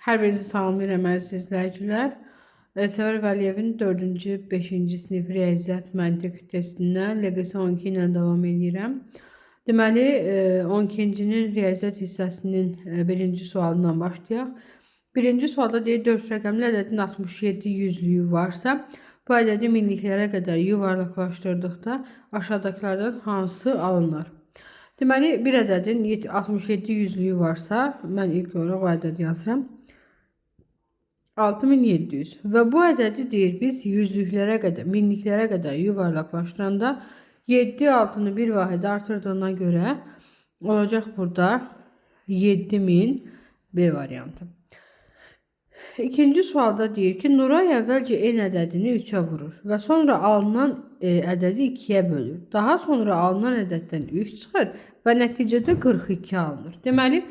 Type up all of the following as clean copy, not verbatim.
Hər birinizi salamlayıram əziz izləyicilər. Səvər Vəliyevin 4-cü, 5-ci sinif riyaziyyat məntiq testindən LGS 12 ilə davam edirəm. Deməli, 12-cinin riyaziyyat hissəsinin birinci sualından başlayaq. Birinci sualda deyir, 4 rəqəmli ədədin 67 yüzlüyü varsa, bu ədədi minliklərə qədər yuvarlaqlaşdırdıqda aşağıdakılardan hansı alınır? Deməli, bir ədədin 67 yüzlüyü varsa, mən ilk olaraq o ədədi yazıram. 6700 və bu ədədi deyir biz yüzlüklərə qədər, minliklərə qədər yuvarlaqlaşdıranda 7 altını bir vahidə artırdığına görə olacaq burada 7000 B variantı. İkinci sualda deyir ki, Nuray əvvəlcə n ədədini 3'ə vurur və sonra alınan ədədi 2'yə bölür. Daha sonra alınan ədəddən 3 çıxır və nəticədə 42 alınır. Deməli,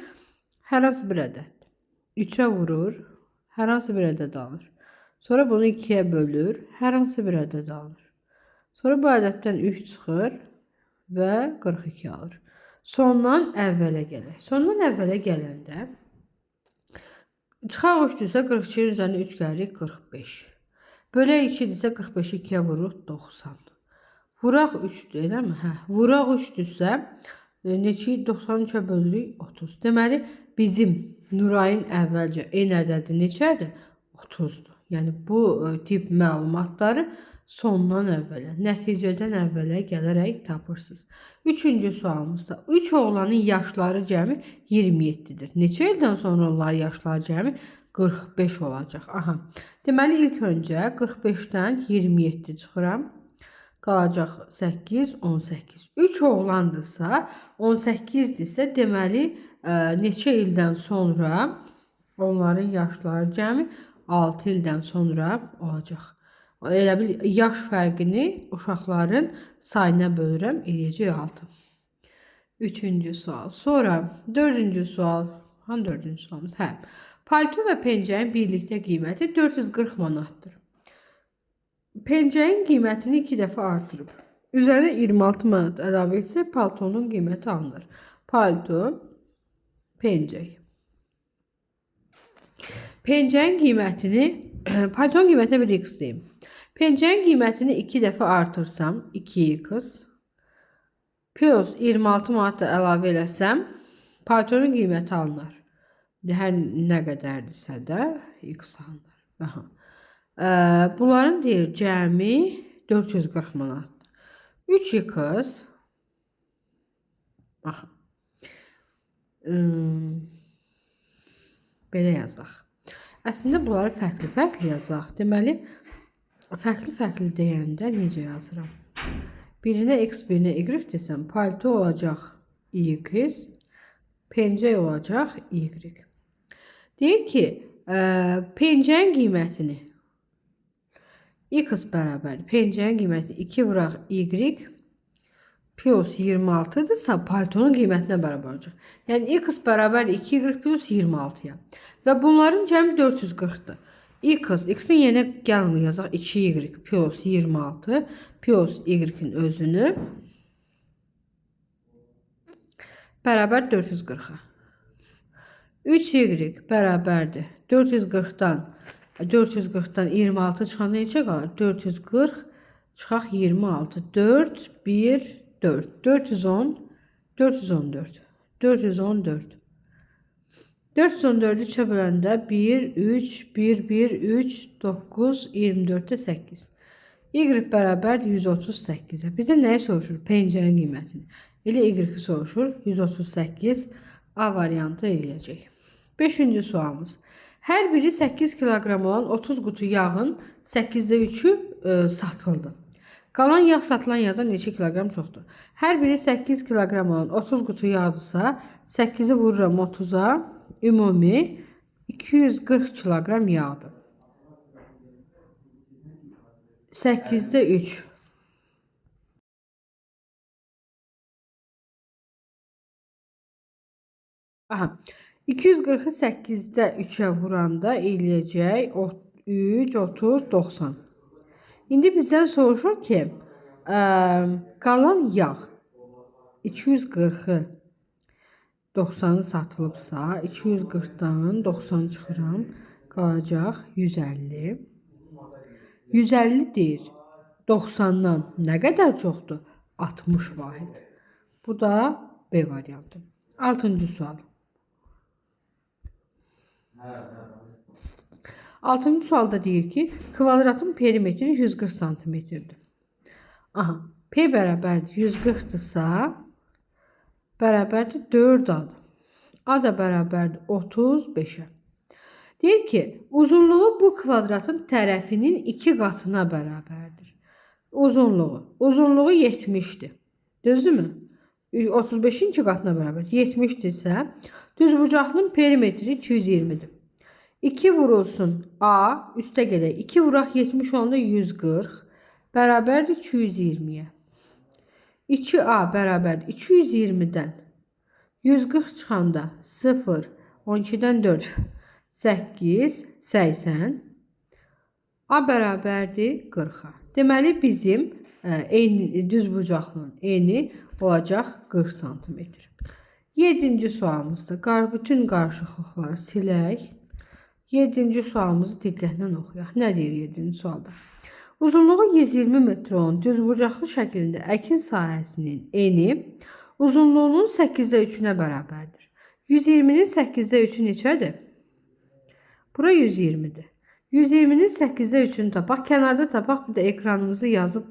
hər hansı bir ədəd 3'ə vurur, hər hansı bir ədəd alır. Sonra bunu 2'yə bölür, hər hansı bir ədəd alır. Sonra bu ədəddən 3 çıxır və 42 alır. Sondan əvvələ gələk. Sondan əvvələ gələndə çıxaq 3-dürsə 42-nin üzərinə 3 gəlirik 45. Bölək 2-dirsə 45-i 2'yə vururuq 90. Vuraq 3-dür, eləmi? Hə, vuraq 3-dürsə neçəyi 93'ə bölürük 30. Deməli, bizim Nurayın əvvəlcə n ədədi neçədir? 30'dur. Yəni bu tip məlumatları sondan əvvələ, nəticədən əvvələ gələrək tapırsınız. Üçüncü sualımızda 3 oğlanın yaşları cəmi 27'dir. Neçə ildən sonra onların yaşları cəmi 45 olacaq. Aha. Deməli ilk öncə 45'dən 27 çıxıram. Qalacaq 8, 18. 3 oğlandırsa, 18'dirsə deməli neçə ildən sonra onların yaşları cəmi 6 ildən sonra olacaq. Elə bil yaş fərqini uşaqların sayına bölürəm, eləyəcək 6. Üçüncü sual. Sonra dördüncü sual. Hangi dördüncü sualımız? Hə. Palto və pencəyin birlikdə qiyməti 440 manatdır. Pencəyin qiymətini 2 dəfə artırıb. Üzərinə 26 manat əlavə etsə paltonun qiyməti alınır. Palto, pencək. Pencəyin qiymətini, paltonun qiymətinə bir x deyim. Pencəyin qiymətini 2 dəfə artırsam, 2x, plus 26 manat da əlavə eləsəm, paltonun qiyməti alınır. Hər nə qədərdirsə də x alınır. Bunların deyir, cəmi 440 manatdır. 3x, belə yazaq. Əslində bunları fərqli-fərqli yazaq. Deməli, fərqli-fərqli deyəndə necə yazıram? Birinə x, birinə y desəm, palto olacaq x, pencək olacaq y. Deyir ki, pencəyin qiymətini x bərabər, pencəyin qiymətini 2 vuraq y plus 26'dırsa paltonun qiymətinə bərabər olacaq. Yəni x bərabər 2y plus 26'ya. Və bunların cəmi 440'dır. X'in yenə gəlin yazaq 2y plus 26 plus y'in özünü bərabər 440'a. 3y bərabərdir. 440'dan 26 çıxanda neçə qalır? 440 çıxaq 26. 4, 1, 4. 410, 414. 414. 414'ü 3'ə böləndə 1, 3, 1, 1, 3, 9, 24'də 8. Y bərabər 138'ə. Bizə nəyi soruşur? Pencəyin qiymətini. Elə Y soruşur. 138 A variantı eləyəcək. 5-ci sualımız. Hər biri 8 kilogram olan 30 qutu yağın 8'də 3'ü satıldı. Qalan yağ satılan yağdan neçə kilogram çoxdur? Hər biri 8 kilogram olan 30 qutu yağdırsa, 8'i vururam 30'a, ümumi 240 kilogram yağdır. 8'də 3. Aha. 240'ı 8'də 3'ə vuranda eləyəcək 3, 30, 90. İndi bizdən soruşur ki, qalan yağ 240'ı 90'ı satılıbsa 240'dan 90 çıxıram. Qalacaq 150. 150 deyir. 90'dan nə qədər çoxdur? 60 vahid. Bu da B variantı. 6-cı sual. 6-cı sualda deyir ki, kvadratın perimetri 140 santimetrdir. Aha, P bərabərdir 140'dırsa, bərabərdir 4 A. A da bərabərdir 35'e. Deyir ki, uzunluğu bu kvadratın tərəfinin 2 qatına bərabərdir. Uzunluğu 70'dir. Düzdürmü? 35'in 2 qatına bərabər. 70'dirsə, düzbucaqlının perimetri 220'dir. 2 vurulsun A, üstə gələk. 2 vuraq 70 olanda 140, bərabərdir 220'ye. 2A bərabərdir 220'dən 140 çıxanda 0, 12'dən 4, 8, 80. A bərabərdir 40'a. Deməli bizim düzbucaqlının eni olacaq 40 santimetr. 7-ci sualımızda bütün qarışıqlıqları silək. 7-ci sualımızı diqqətlə oxuyaq. Nə deyir 7-ci sualda? Uzunluğu 120 metr olan düzbucaqlı şəklində əkin sahəsinin eni uzunluğunun 8'də 3'üne bərabərdir. 120'nin 8'də 3'ü neçədir? Bura 120'dir. 120'nin 8'də 3'ünü tapaq. Kənarda tapaq. Bir də ekranımızı yazıb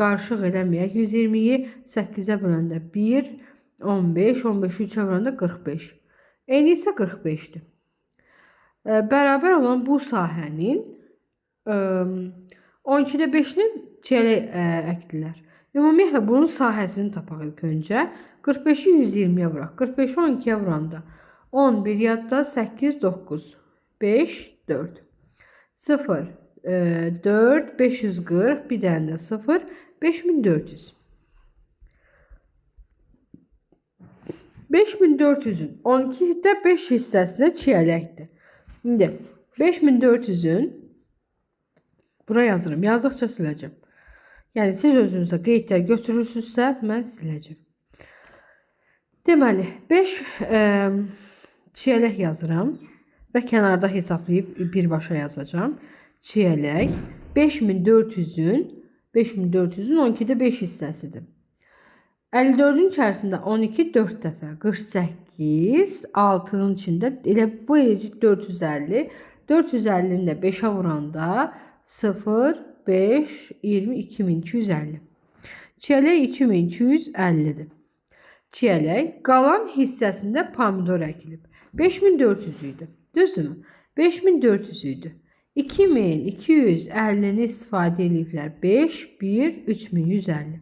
qarışıq eləməyək. 120'yi 8'ə böləndə 1, 15, 15'i 3'ə böləndə 45. Eni isə 45'dir. Bərabər olan bu sahənin 12'də 5'ini çiyələ əkdilər. Ümumiyyətlə bunun sahəsini tapaq ilk öncə. 45'i 120'yə vuraq. 45'i 12'yə vuranda 11 yadda 8, 9, 5, 4. 0, 4, 540, bir dənə də 0, 5400. 5400'ün 12'də 5 hissəsinə çiyələkdir. İndi 5400'ün buraya yazırım. Yazdıqca siləcəm. Yəni siz özünüzə qeydlər götürürsünüzsə mən siləcəm. Deməli 5 çiyələk yazıram və kənarda hesablayıb birbaşa yazacağım. Çiyələk 5400'ün 12'də 5 hissəsidir. 54'ün içərisində 12 4 dəfə 48, 6'nın içində elə bu eləcək 450. 450'ni də 5'ə vuranda 0, 5, 20, 2250. Çiyələk 2250'dir. Çiyələk qalan hissəsində pomidor əkilib. 5400 idi. Düzdürmü? 5400 idi. 2250'ni istifadə ediblər. 5, 1, 3150.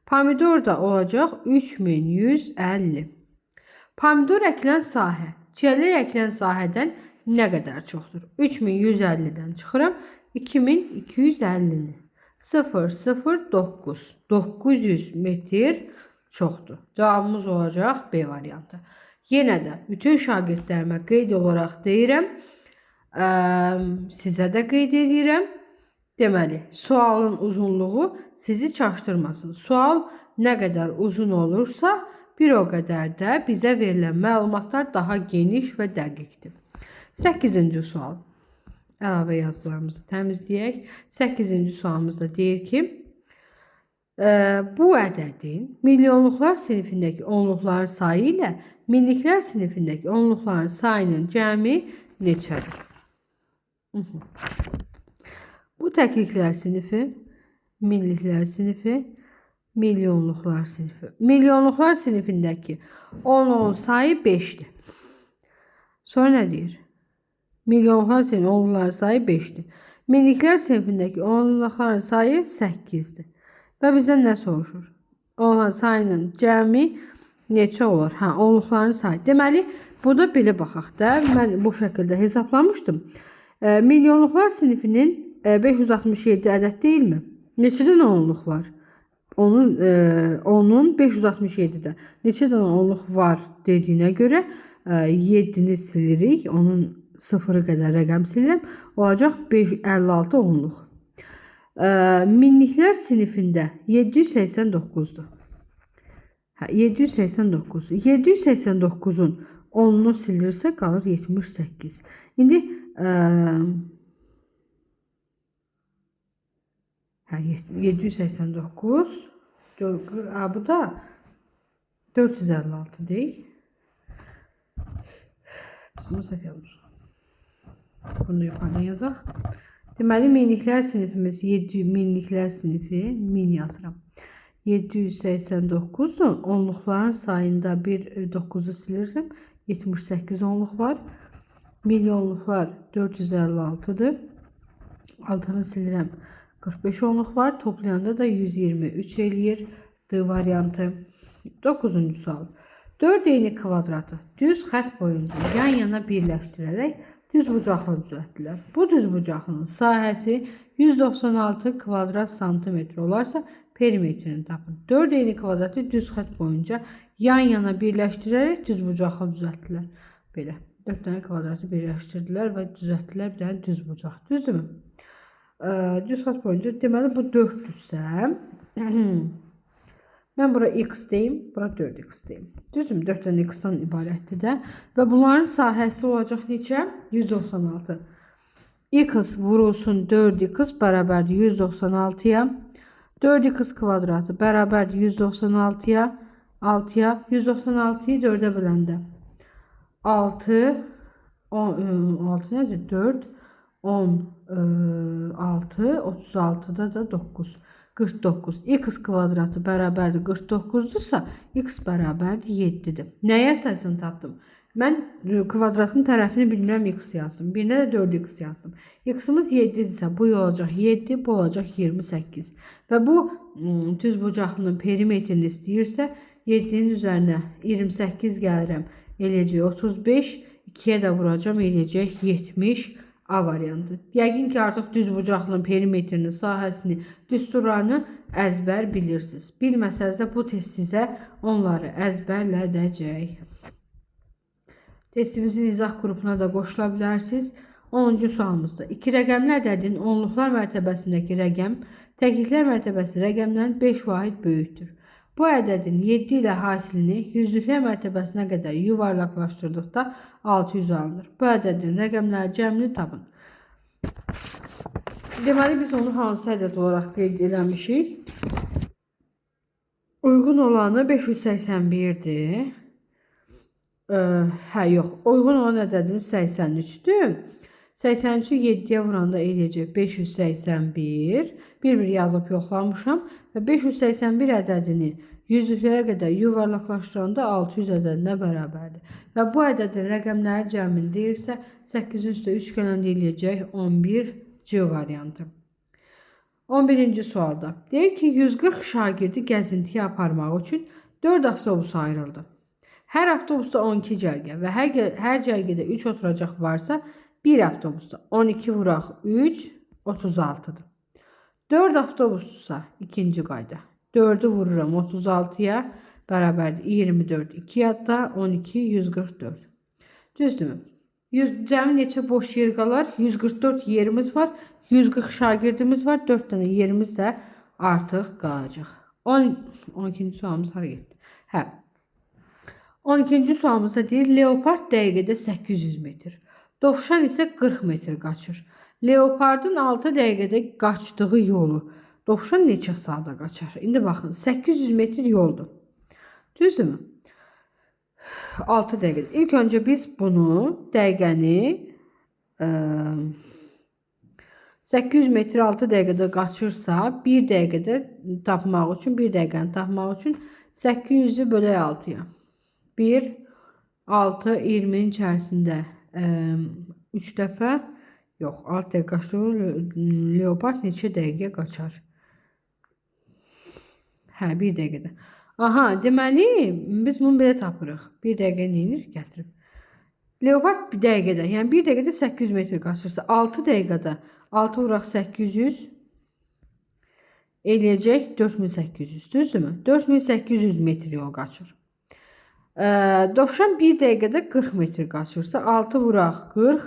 Pomidor da olacaq 3150. Pomidor əkilən sahə, çiyələk əkilən sahədən nə qədər çoxdur? 3150'dən çıxıram 2250'ni. 0, 0, 9. 900 metr çoxdur. Cavabımız olacaq B variantı. Yenə də bütün şagirdlərimə qeyd olaraq deyirəm, sizə də qeyd edirəm. Deməli, sualın uzunluğu sizi çaşdırmasın. Sual nə qədər uzun olursa, bir o qədər də bizə verilən məlumatlar daha geniş və dəqiqdir. 8-ci sual. Əlavə yazılarımızı təmizləyək. 8-ci sualımızda deyir ki, bu ədədin milyonluqlar sinifindəki onluqların sayı ilə minliklər sinifindəki onluqların sayının cəmi neçədir? Bu təkliklər sinifi, minliklər sinifi, milyonluqlar sinifi. Milyonluqlar sinifindəki onluğun sayı 5'dir. Sonra nə deyir? Milyonluqlar sinifindəki onluqların sayı 5'dir. Minliklər sinifindəki onluqların sayı 8'dir. Və bizdən nə soruşur? Onluqların sayının cəmi neçə olur? Onluqların sayı. Deməli, burada belə baxaq da. Mən bu şəkildə hesaplamışdım. Milyonluqlar sinifinin 567 ədəd deyilmi? Neçədən onluq var? Onun 567'də. Neçədən onluq var dediyinə görə 7'ni silirik. Onun 0'ı qədər rəqəm silirəm. Olacaq 56 onluq. Minliklər sinifində 789'dur. Hə, 789. 789'un 10'unu silirsə qalır 78. İndi hə, 789 bu da 456 deyil. Bunu səhv yazmışıq. Bunu yuxarıdan yazaq. Deməli, minliklər sinifimiz 7 minliklər sinifi min yazıram. 789'un onluqların sayında bir 9'u silirsəm 78 onluq var. Milyonluqlar 456'dır. Altını silirəm 45 onluq var. Toplayanda da 123 eləyir. D variantı. 9-cu sual. 4 eyni kvadratı düz xətt boyunca yan-yana birləşdirərək düzbucaqlı düzəltdilər. Bu düzbucaqlının sahəsi 196 kvadrat santimetr olarsa perimetrini tapın. 4 eyni kvadratı düz xətt boyunca yan-yana birləşdirərək düzbucaqlı düzəltdilər. Belə 4 tane kvadratı birləşdirdilər və düzəltdilər bir dənə düzbucaq. Düzdürmü? Düz xətt boyunca deməli bu 4-dürsə mən bura x deyim, bura 4x deyim. Düzdürmü? 4 tane x-dan ibarətdir də. Və bunların sahəsi olacaq neçə? 196. X vurulsun 4x bərabərdir 196'ya. 4x kvadratı bərabərdir 196'ya. 6'ya. 196'yı 4'e böləndə 6 nədir? 4 10 6 36'da da 9 49. X kvadratı bərabərdir 49'dursa x bərabərdir 7'dir. Nəyə əsasən tapdım? Mən kvadratın tərəfini bilmirəm, x yazdım. Birinə də 4x yazdım. X'imiz 7'dirsə bu olacaq 7, bu olacaq 28. Və bu düzbucaqlının perimetrini istəyirsə 7'nin üzərinə 28 gəlirəm. Eləyəcək 35, 2'yə də vuracam, eləyəcək 70. A variantı. Yəqin ki artıq düzbucaqlının perimetrini, sahəsini, düsturlarını əzbər bilirsiniz. Bilməsəniz də bu test sizə onları əzbərlədəcək. Testimizin izah qrupuna da qoşula bilərsiniz. 10-cu sualımızda 2 rəqəmli ədədin onluqlar mərtəbəsindəki rəqəm təkliklər mərtəbəsi rəqəmdən 5 vahid böyükdür. Bu ədədin 7 ilə hasilini yüzlüklər mərtəbəsinə qədər yuvarlaqlaşdırdıqda 600 alınır. Bu ədədin rəqəmləri cəmini tapın. Deməli biz onu hansı ədəd olaraq qeyd eləmişik? Uyğun olanı 581'dir. Hə, yox. Uyğun olan ədədimiz 83'dür. 83'ü 7'yə vuranda eləyəcək 581. Bir-bir yazıb yoxlamışam. Və 581 ədədini yüzlüklərə qədər yuvarlaqlaşdıranda 600 ədədinə bərabərdir. Və bu ədədin rəqəmləri cəmini deyirsə 8 üstə 3 gələndə eləyəcək 11 C variantı. 11-ci sualda deyir ki 140 şagirdi gəzintiyə aparmaq üçün 4 avtobus ayrıldı. Hər avtobusda 12 cərgə və hər cərgədə 3 oturacaq varsa bir avtobusda 12 vuraq 3 36'dır. 4 avtobusdursa ikinci qayda. 4'ü vururam 36'ya bərabərdir 24. 2 yadda 12 144. Düzdürmü? Cəmi neçə boş yer qalar? 144 yerimiz var. 140 şagirdimiz var. 4 tane yerimiz də artıq qalacaq. 12-ci sualımız hara getdi? Hə. 12-ci sualımızda deyir leopard dəqiqədə 800 metr. Dovşan isə 40 metr qaçır. Leopardın 6 dəqiqədə qaçdığı yolu dovşan neçə saata qaçar? İndi baxın 800 metr yoldur. Düzdürmü? 6 dəqiqədə. İlk öncə biz bunu dəqiqəni 800 metr 6 dəqiqədə qaçırsa 1 dəqiqədə tapmaq üçün 1 dəqiqəni tapmaq üçün 800'ü bölək 6'ya. 1 6 20'nin içərisində 3 dəfə yox 6 dəqiqə qaçır. Leopard neçə dəqiqə qaçar? Hə 1 dəqiqədə. Aha deməli biz bunu belə tapırıq. 1 dəqiqə neyinir? Gətirib. Leopard 1 dəqiqədə yəni 1 dəqiqədə 800 metr qaçırsa 6 dəqiqədə 6 vuraq 800 eləyəcək 4800 düzdürmü? 4800 metr yol qaçır. Dovşan 1 dəqiqədə 40 metr qaçırsa 6 vuraq 40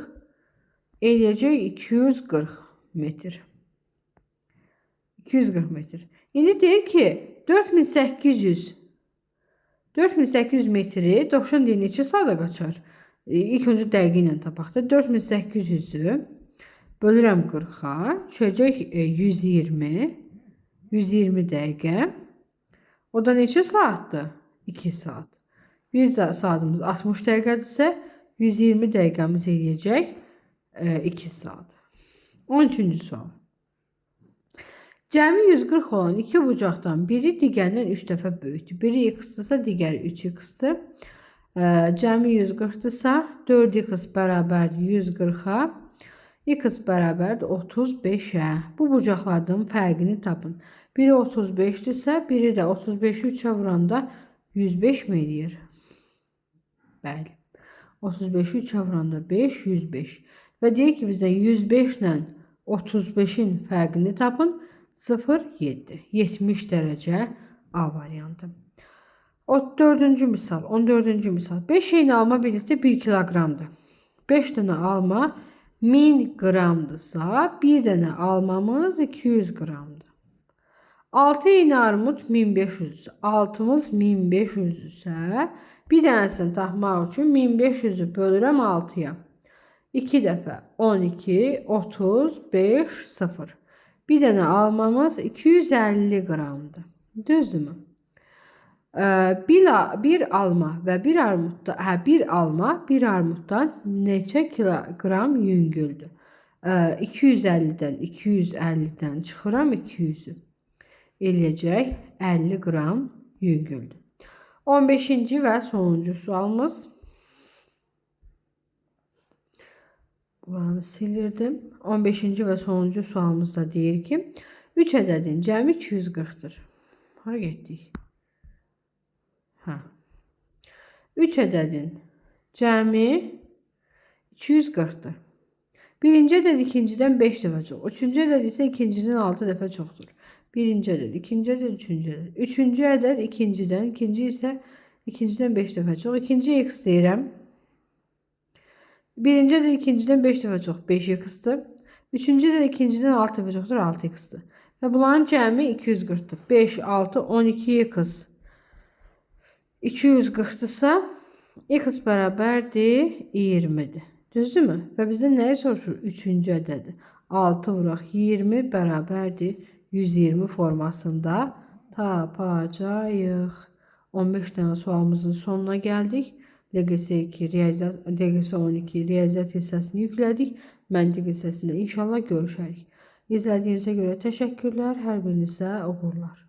eləyəcək 240 metr. 240 metr. İndi deyir ki 4800 4800 metri dovşan deyə neçə saata qaçar? İlk öncə dəqiqə ilə tapaq da. 4800-ü bölürəm 40-a, düşəcək 120. 120 dəqiqə. O da neçə saatdır? 2 saat. Bir saatımız 60 dəqiqədirsə, 120 dəqiqəmiz eləyəcək 2 saat. 13-cü sual. Cəmi 140 olan iki bucaqdan biri digərindən 3 dəfə böyükdür. Biri x-dırsa, digəri 3x-dır. Cəmi 140-dırsa, 4x bərabərdir 140-a. X bərabərdir 35-ə. Bu bucaqlardan fərqini tapın. Biri 35-dirsə, biri də 35-i 3-ə vuranda 105 mi eləyir? Bəli. 35-i 3-ə vuranda 5, 105. Və deyir ki, bizdən 105 ilə 35-in fərqini tapın. 0,7. 70 dərəcə A variantı. 14-cü misal. 14-cü misal. 5 eyni alma birlikdə 1 kiloqramdır. 5 dənə alma 1000 qramdırsa, bir dənə almamız 200 qramdır. 6 eyni armud 1500'dür. 6'mız 1500'dürsə, bir dənəsini tapmaq üçün 1500'ü bölürəm 6'ya. 2 dəfə 12, 35, 0. Bir dənə almamız 250 qramdır. Düzdürmü? Bir alma və bir armudda, bir alma bir armuddan neçə kiloqram yüngüldür? 250-dən 250-dən çıxıram 200'ü. Eləyəcək 50 qram yüngüldür. 15-ci və sonuncu sualımız. Buranı silirdim. 15-ci və sonuncu sualımızda deyir ki, 3 ədədin cəmi 240'dır. Hara getdik? 3 ədədin cəmi 240'dır. Birinci ədəd ikincidən 5 dəfə çox. Üçüncü ədəd isə ikinciden 6 dəfə çoxdur. Birinci ədəd, ikinci ədəd, üçüncü ədəd. Üçüncü ədəd ikinciden, ikinci isə ikinciden 5 dəfə çox. İkinci x deyirəm. Birinci ədəd ikinciden 5 dəfə çox 5x-dır. Üçüncü ədəd ikinciden 6 dəfə çoxdur 6x-dır. Və bunların cəmi 240'dır. 5, 6, 12x 240'dırsa x bərabərdir 20'dir. Düzdürmü? Və bizdən nəyi soruşur? Üçüncü ədədi. 6 vuraq 20 bərabərdir 120 formasında tapacağıq. 15 dənə sualımızın sonuna gəldik. LGS 12 riyaziyyat hissəsini yüklədik. Məntiq hissəsində inşallah görüşərik. İzlədiyinizə görə təşəkkürlər. Hər birinizə uğurlar.